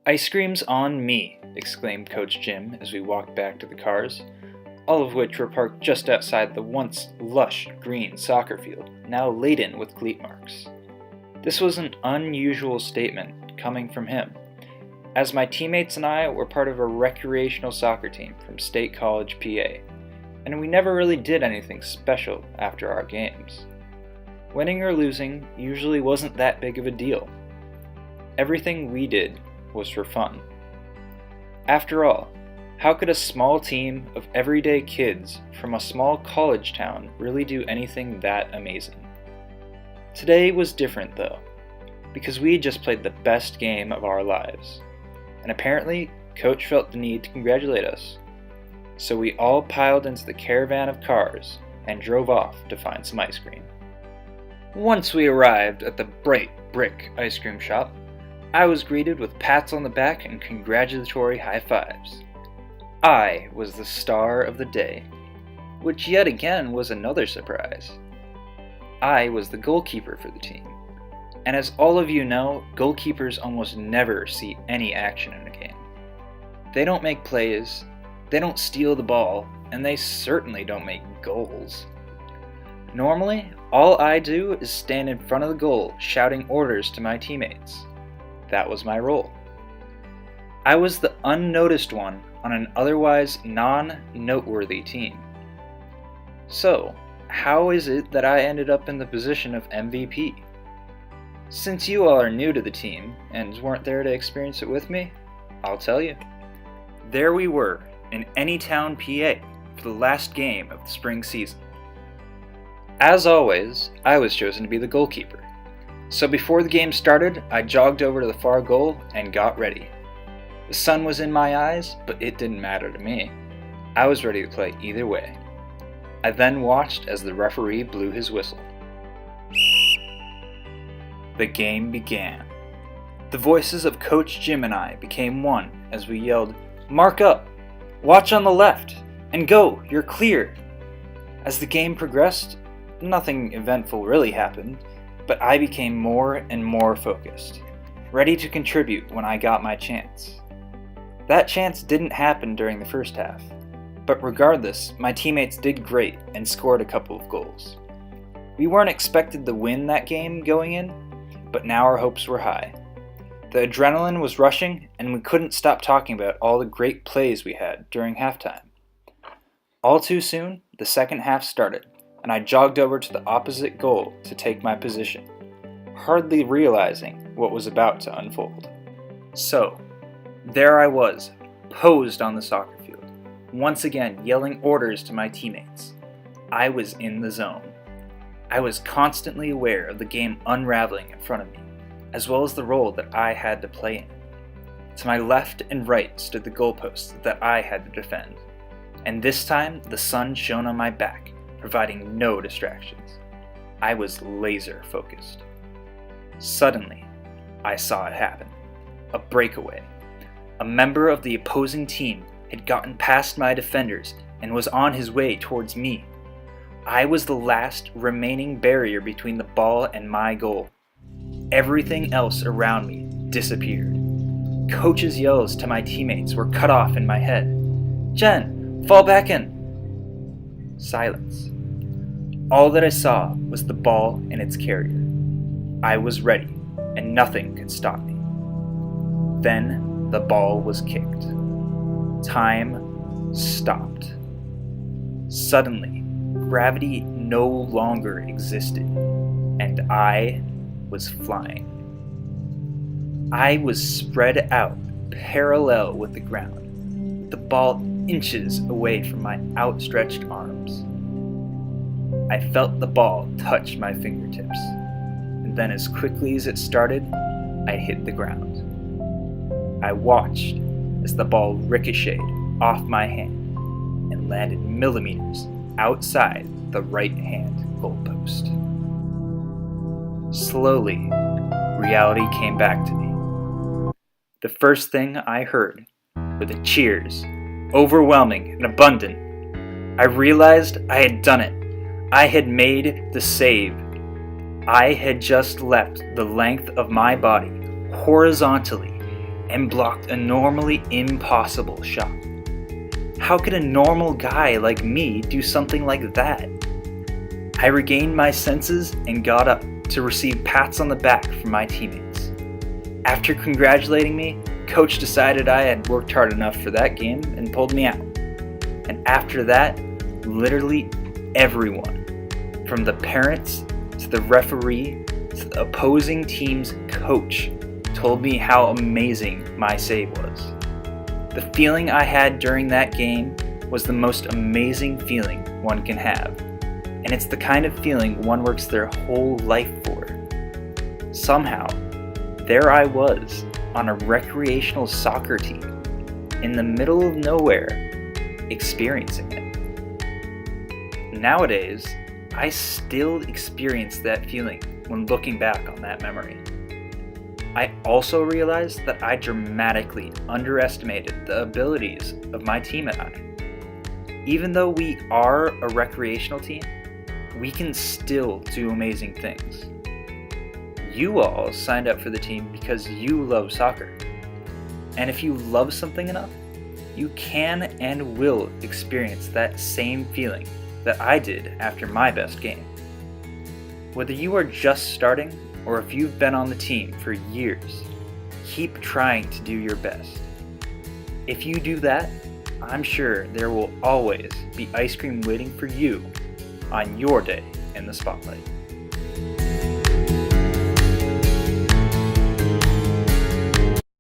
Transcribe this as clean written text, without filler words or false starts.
"Ice cream's on me," exclaimed Coach Jim as we walked back to the cars, all of which were parked just outside the once lush green soccer field, now laden with cleat marks. This was an unusual statement coming from him, as my teammates and I were part of a recreational soccer team from State College, PA, and we never really did anything special after our games. Winning or losing usually wasn't that big of a deal. Everything we did was for fun. After all, how could a small team of everyday kids from a small college town really do anything that amazing? Today was different though, because we had just played the best game of our lives, and apparently Coach felt the need to congratulate us. So we all piled into the caravan of cars and drove off to find some ice cream. Once we arrived at the bright brick ice cream shop, I was greeted with pats on the back and congratulatory high fives. I was the star of the day, which yet again was another surprise. I was the goalkeeper for the team, and as all of you know, goalkeepers almost never see any action in a game. They don't make plays, they don't steal the ball, and they certainly don't make goals. Normally, all I do is stand in front of the goal shouting orders to my teammates. That was my role. I was the unnoticed one on an otherwise non-noteworthy team. So, how is it that I ended up in the position of MVP? Since you all are new to the team and weren't there to experience it with me, I'll tell you. There we were in Anytown, PA for the last game of the spring season. As always, I was chosen to be the goalkeeper. So before the game started, I jogged over to the far goal and got ready. The sun was in my eyes, but it didn't matter to me. I was ready to play either way. I then watched as the referee blew his whistle. The game began. The voices of Coach Jim and I became one as we yelled, "Mark up! Watch on the left! And go! You're clear!" As the game progressed, nothing eventful really happened, but I became more and more focused, ready to contribute when I got my chance. That chance didn't happen during the first half, but regardless, my teammates did great and scored a couple of goals. We weren't expected to win that game going in, but now our hopes were high. The adrenaline was rushing, and we couldn't stop talking about all the great plays we had during halftime. All too soon, the second half started, and I jogged over to the opposite goal to take my position, hardly realizing what was about to unfold. So, there I was, posed on the soccer field, once again yelling orders to my teammates. I was in the zone. I was constantly aware of the game unraveling in front of me, as well as the role that I had to play in. To my left and right stood the goalposts that I had to defend, and this time the sun shone on my back, providing no distractions. I was laser focused. Suddenly, I saw it happen. A breakaway. A member of the opposing team had gotten past my defenders and was on his way towards me. I was the last remaining barrier between the ball and my goal. Everything else around me disappeared. Coach's yells to my teammates were cut off in my head. "Jen, fall back in!" Silence. All that I saw was the ball and its carrier. I was ready, and nothing could stop me. Then the ball was kicked. Time stopped. Suddenly, gravity no longer existed, and I was flying. I was spread out parallel with the ground, the ball inches away from my outstretched arms. I felt the ball touch my fingertips, and then as quickly as it started, I hit the ground. I watched as the ball ricocheted off my hand and landed millimeters outside the right-hand goalpost. Slowly, reality came back to me. The first thing I heard were the cheers, overwhelming and abundant. I realized I had done it. I had made the save. I had just leapt the length of my body horizontally and blocked a normally impossible shot. How could a normal guy like me do something like that? I regained my senses and got up to receive pats on the back from my teammates. After congratulating me, Coach decided I had worked hard enough for that game and pulled me out. And after that, literally everyone, from the parents to the referee to the opposing team's coach, told me how amazing my save was. The feeling I had during that game was the most amazing feeling one can have, and it's the kind of feeling one works their whole life for. Somehow, there I was on a recreational soccer team in the middle of nowhere, experiencing it. Nowadays, I still experience that feeling when looking back on that memory. I also realized that I dramatically underestimated the abilities of my team and I. Even though we are a recreational team, we can still do amazing things. You all signed up for the team because you love soccer. And if you love something enough, you can and will experience that same feeling that I did after my best game. Whether you are just starting or if you've been on the team for years, keep trying to do your best. If you do that, I'm sure there will always be ice cream waiting for you on your day in the spotlight.